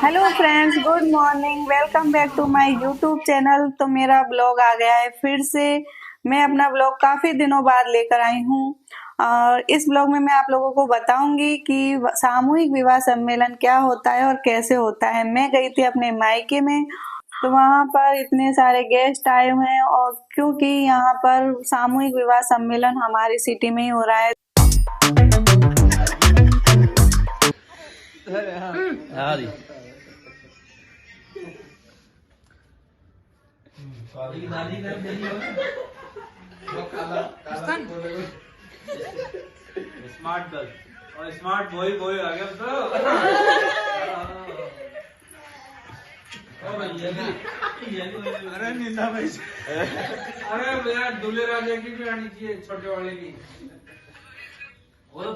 Hello friends, good morning. Welcome back to my YouTube channel. तो मेरा blog आ गया है फिर से। मैं अपना ब्लॉग काफ़ी दिनों बाद लेकर आई हूँ और इस ब्लॉग में मैं आप लोगों को बताऊंगी कि सामूहिक विवाह सम्मेलन क्या होता है और कैसे होता है। मैं गई थी अपने मायके में, तो वहाँ पर इतने सारे गेस्ट आए हुए हैं और क्योंकि यहाँ पर सामूहिक विवाह सम्मेलन हमारी सिटी में ही हो रहा है। स्मार्ट गर्ल और स्मार्ट बॉय बॉय आ गया तो अरे नीला भाई अरे यार दूल्हे राजा की भी आनी चाहिए, छोटे वाले की। वो तो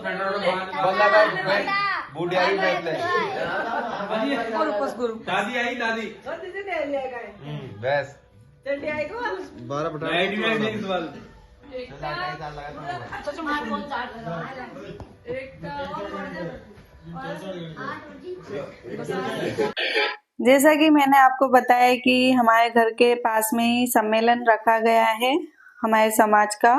दादी आई दादी बस 12 जैसा कि मैंने आपको बताया कि हमारे घर के पास में ही सम्मेलन रखा गया है हमारे समाज का,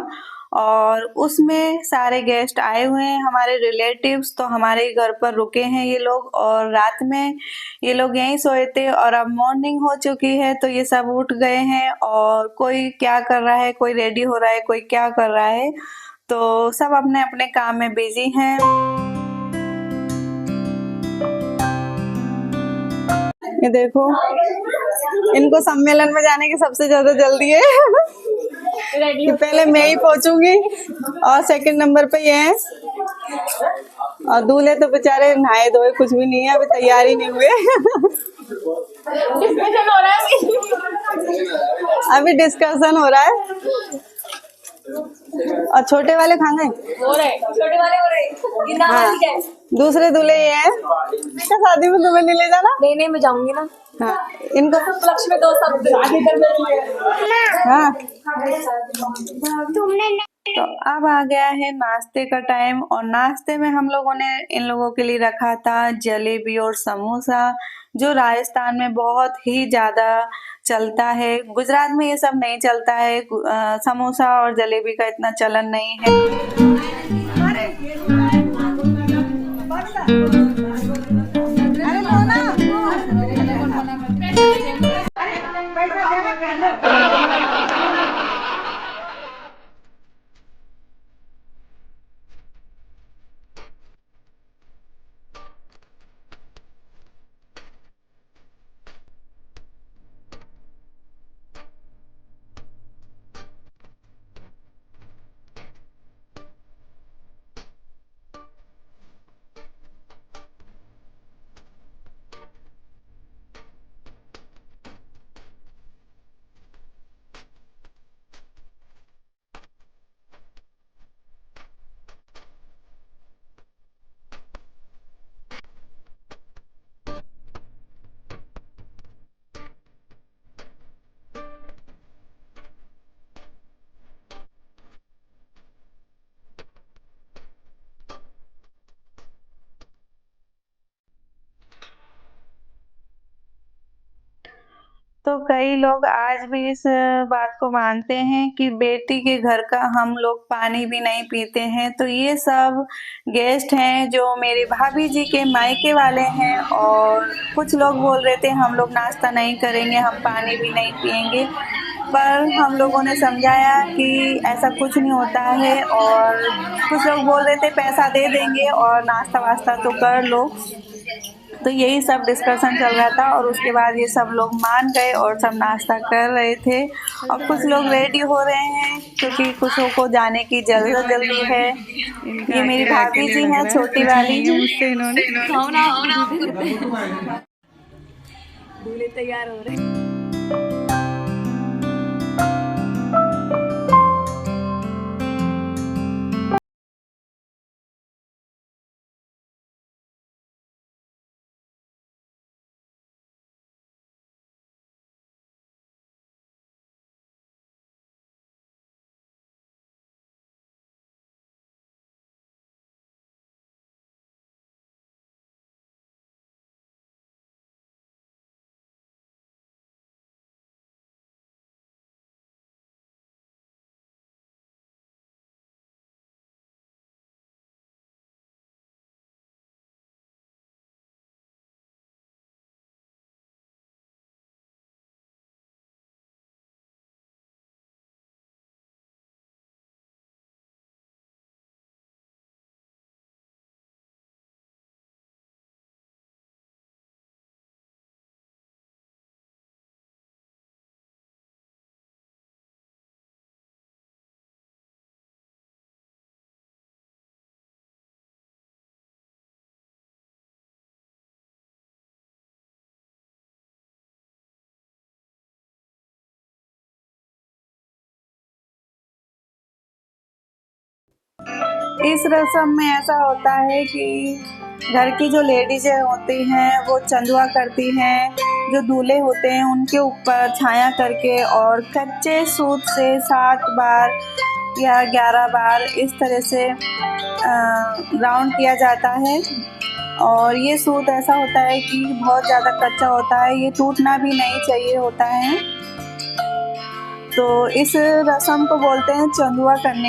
और उसमें सारे गेस्ट आए हुए हैं, हमारे रिलेटिव्स। तो हमारे घर पर रुके हैं ये लोग और रात में ये लोग यहीं सोए थे और अब मॉर्निंग हो चुकी है तो ये सब उठ गए हैं और कोई क्या कर रहा है, कोई रेडी हो रहा है, कोई क्या कर रहा है। तो सब अपने अपने काम में बिजी हैं। ये देखो, इनको सम्मेलन में जाने की सबसे ज्यादा जल्दी है कि पहले मैं ही पहुंचूंगी और सेकंड नंबर पे ये है। और दूल्हे तो बेचारे नहाए धोए कुछ भी नहीं है, अभी तैयार ही नहीं हुए डिस्कशन हो रहा है अभी डिस्कशन हो रहा है। और छोटे वाले कहाँ गए? हो रहे छोटे वाले हो रहे। हाँ, दूसरे दूल्हे ये हैं। बेटा शादी में तुम्हें नहीं ले जाना? नहीं नहीं, मैं जाऊंगी ना। हाँ, इनको लक्ष्य में 2 शब्द आगे कर। हाँ, तो अब आ गया है नाश्ते का टाइम और नाश्ते में हम लोगों ने इन लोगों के लिए रखा था जलेबी और समोसा, जो राजस्थान में बहुत ही ज्यादा चलता है। गुजरात में ये सब नहीं चलता है, समोसा और जलेबी का इतना चलन नहीं है। तो कई लोग आज भी इस बात को मानते हैं कि बेटी के घर का हम लोग पानी भी नहीं पीते हैं। तो ये सब गेस्ट हैं जो मेरी भाभी जी के मायके वाले हैं और कुछ लोग बोल रहे थे हम लोग नाश्ता नहीं करेंगे, हम पानी भी नहीं पिएंगे, पर हम लोगों ने समझाया कि ऐसा कुछ नहीं होता है। और कुछ लोग बोल रहे थे पैसा दे देंगे और नाश्ता वास्ता तो कर लो। तो यही सब डिस्कशन चल रहा था और उसके बाद ये सब लोग मान गए और सब नाश्ता कर रहे थे। और कुछ लोग रेडी हो रहे हैं क्योंकि कुछ को जाने की जल्दी है। ये मेरी भाभी जी हैं, छोटी वाली मुझसे इन्होंने दूल्हे तैयार हो रहे हैं। इस रस्म में ऐसा होता है कि घर की जो लेडीजें होती हैं वो चंदुआ करती हैं, जो दूल्हे होते हैं उनके ऊपर छाया करके और कच्चे सूत से 7 बार या 11 बार इस तरह से राउंड किया जाता है। और ये सूत ऐसा होता है कि बहुत ज़्यादा कच्चा होता है, ये टूटना भी नहीं चाहिए होता है। तो इस रस्म को बोलते हैं चंदुआ करने।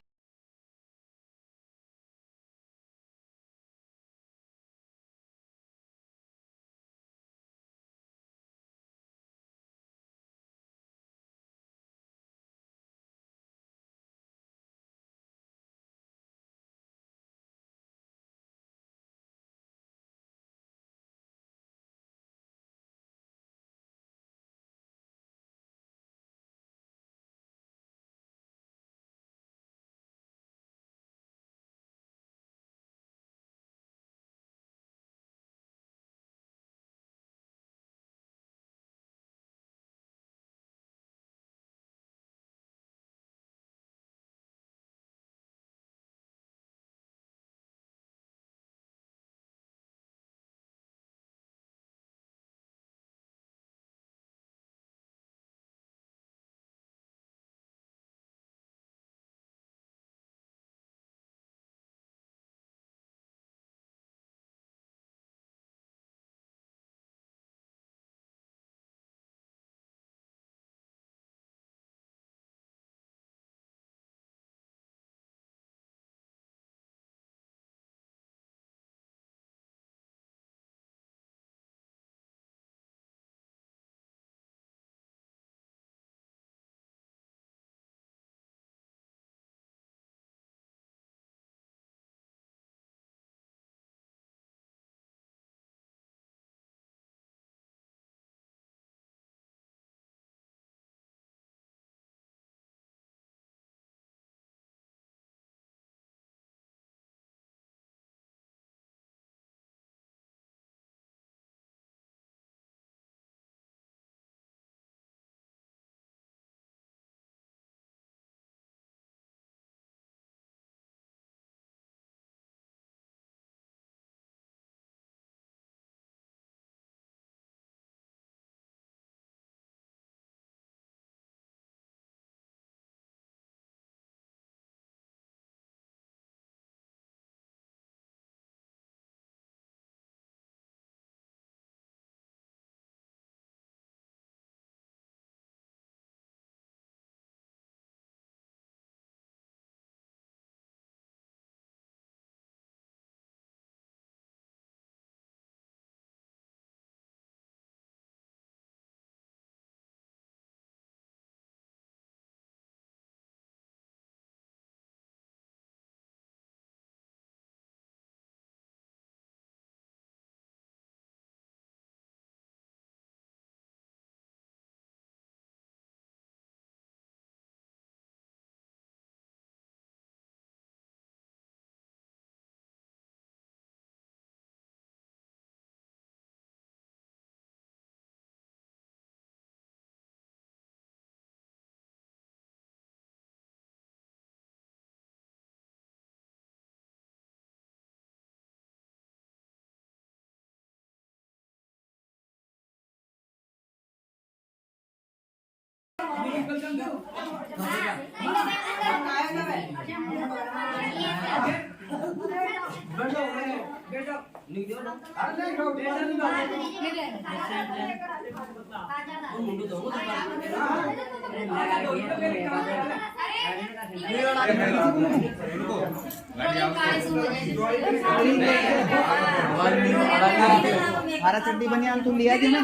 हरा चड्डी बनियान तू लिया थी ना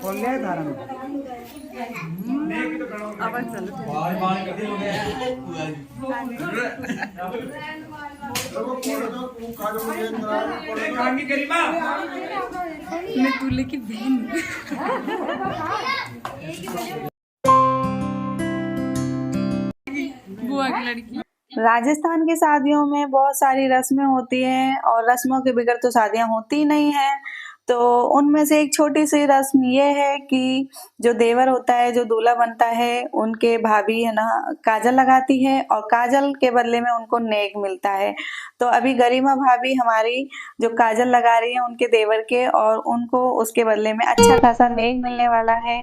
खोल लिया थारा में मैं दूल्हे की बहन। बुआ की लड़की। राजस्थान की शादियों में बहुत सारी रस्में होती हैं और रस्मों के बगैर तो शादियां होती ही नहीं हैं। तो उनमें से एक छोटी सी रस्म ये है कि जो देवर होता है, जो दूल्हा बनता है, उनके भाभी है ना काजल लगाती है और काजल के बदले में उनको नेक मिलता है। तो अभी गरिमा भाभी हमारी जो काजल लगा रही है उनके देवर के, और उनको उसके बदले में अच्छा खासा नेक मिलने वाला है।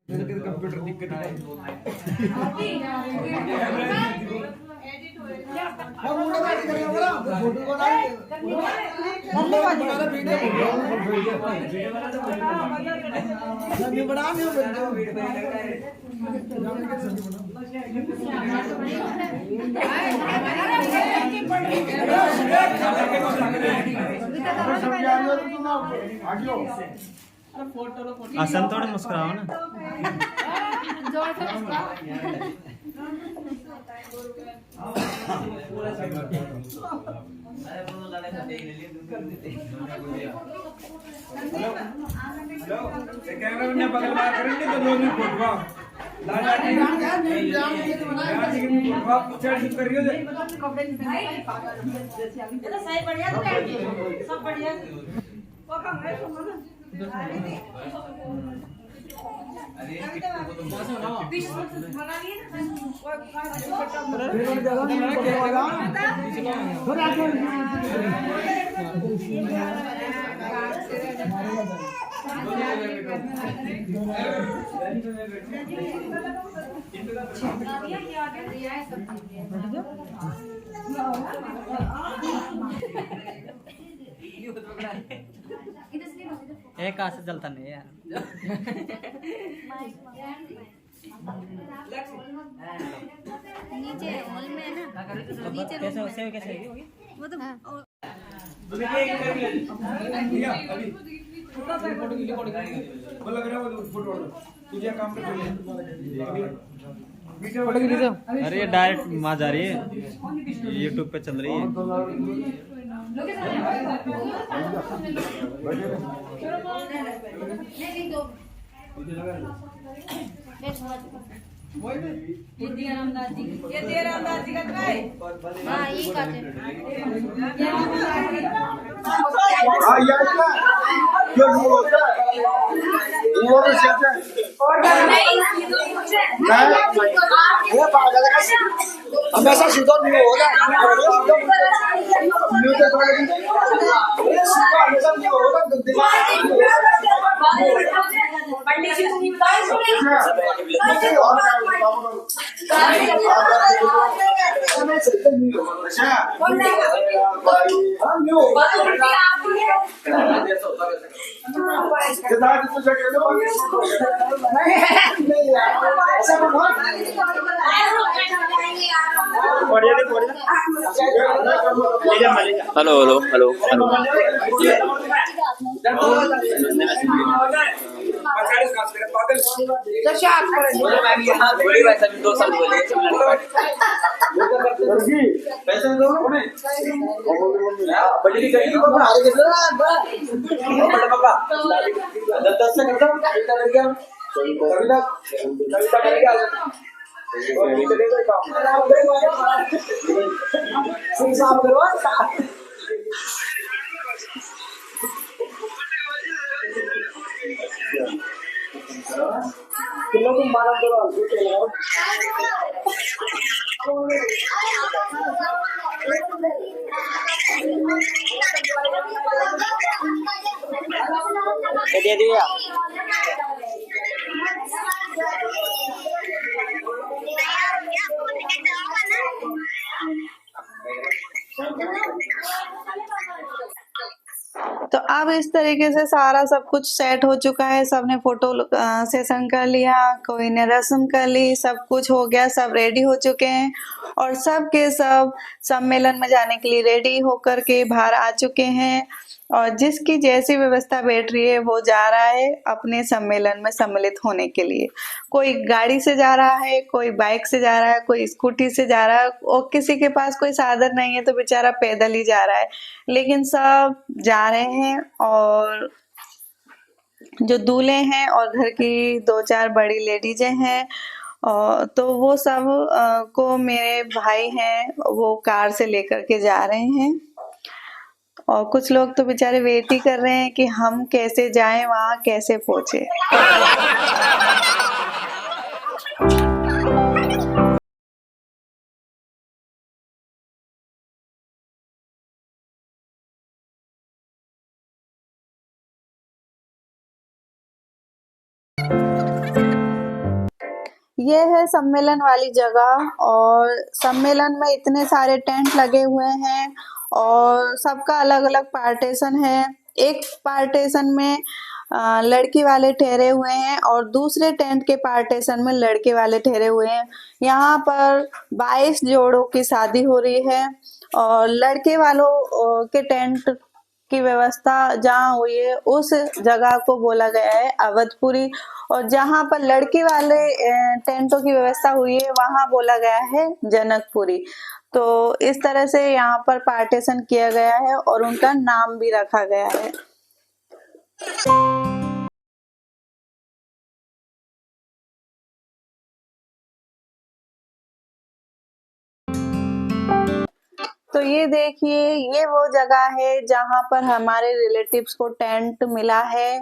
कंप्यूटर दिक्कत आसन थोड़े मुस्कुराओ ना। कैमरा में बगल बात करेंगे तो लोग नहीं फोटो लाला जी की फोटो चढ़ कर रही हो ये तो सही बढ़िया तो सब बढ़िया वो कम है एक हाथ से चलता नहीं यार। नीचे हॉल में है ना, नीचे कैसे होगी वो तो अरे ये डायरेक्ट वहाँ जा रही है, यूट्यूब पे चल रही है। ये दिया रामदास जी का है। हाँ ये काटे हमेशा सीधो नहीं होगा पंडित जी हेलो हेलो हेलो हेलो दो साल दे दिया। तो अब इस तरीके से सारा सब कुछ सेट हो चुका है। सबने फोटो सेशन कर लिया, कोई ने रस्म कर ली, सब कुछ हो गया, सब रेडी हो चुके हैं और सब के सब सम्मेलन में जाने के लिए रेडी होकर के बाहर आ चुके हैं। और जिसकी जैसी व्यवस्था बैठ रही है वो जा रहा है अपने सम्मेलन में सम्मिलित होने के लिए। कोई गाड़ी से जा रहा है, कोई बाइक से जा रहा है, कोई स्कूटी से जा रहा है और किसी के पास कोई साधन नहीं है तो बेचारा पैदल ही जा रहा है। लेकिन सब जा रहे हैं और जो दूल्हे हैं और घर की 2-4 बड़ी लेडीजें हैं तो वो सब को मेरे भाई हैं वो कार से लेकर के जा रहे हैं। और कुछ लोग तो बेचारे वेट ही कर रहे हैं कि हम कैसे जाएं, वहां कैसे पहुंचे। ये है सम्मेलन वाली जगह और सम्मेलन में इतने सारे टेंट लगे हुए हैं और सबका अलग अलग पार्टीशन है। एक पार्टीशन में लड़की वाले ठहरे हुए हैं और दूसरे टेंट के पार्टीशन में लड़के वाले ठहरे हुए हैं। यहाँ पर 22 जोड़ों की शादी हो रही है और लड़के वालों के टेंट की व्यवस्था जहाँ हुई है उस जगह को बोला गया है अवधपुरी और जहाँ पर लड़की वाले टेंटों की व्यवस्था हुई है वहाँ बोला गया है जनकपुरी। तो इस तरह से यहाँ पर पार्टीशन किया गया है और उनका नाम भी रखा गया है। तो ये देखिए ये वो जगह है जहाँ पर हमारे रिलेटिव्स को टेंट मिला है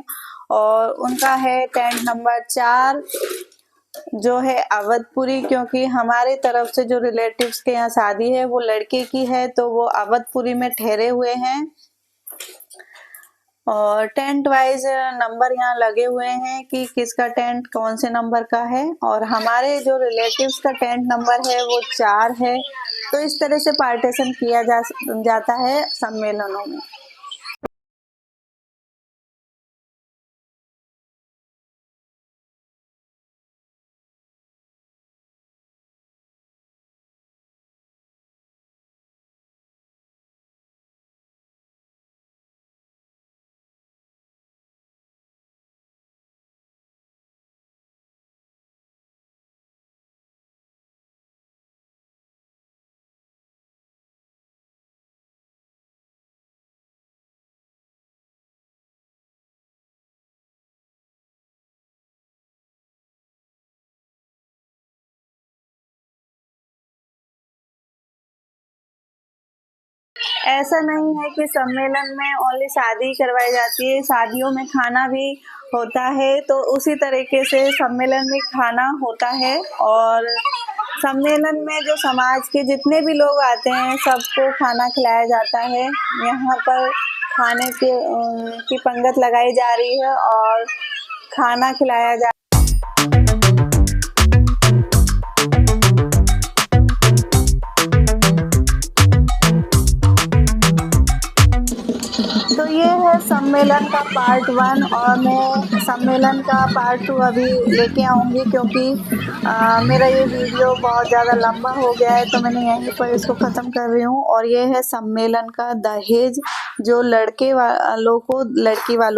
और उनका है टेंट नंबर 4 जो है अवधपुरी, क्योंकि हमारे तरफ से जो रिलेटिव्स के यहाँ शादी है वो लड़के की है तो वो अवधपुरी में ठहरे हुए हैं और टेंट वाइज नंबर यहाँ लगे हुए हैं कि किसका टेंट कौन से नंबर का है और हमारे जो रिलेटिव्स का टेंट नंबर है वो 4 है। तो इस तरह से पार्टीशन किया जाता है सम्मेलनों में। ऐसा नहीं है कि सम्मेलन में ओनली शादी करवाई जाती है, शादियों में खाना भी होता है। तो उसी तरीके से सम्मेलन में खाना होता है और सम्मेलन में जो समाज के जितने भी लोग आते हैं सबको खाना खिलाया जाता है। यहाँ पर खाने की पंगत लगाई जा रही है और खाना खिलाया जा सम्मेलन का पार्ट 1 और मैं सम्मेलन का पार्ट 2 अभी लेके आऊँगी, क्योंकि मेरा ये वीडियो बहुत ज़्यादा लंबा हो गया है, तो मैंने यहीं पर इसको ख़त्म कर रही हूँ। और ये है सम्मेलन का दहेज जो लड़के वालों को लड़की वालों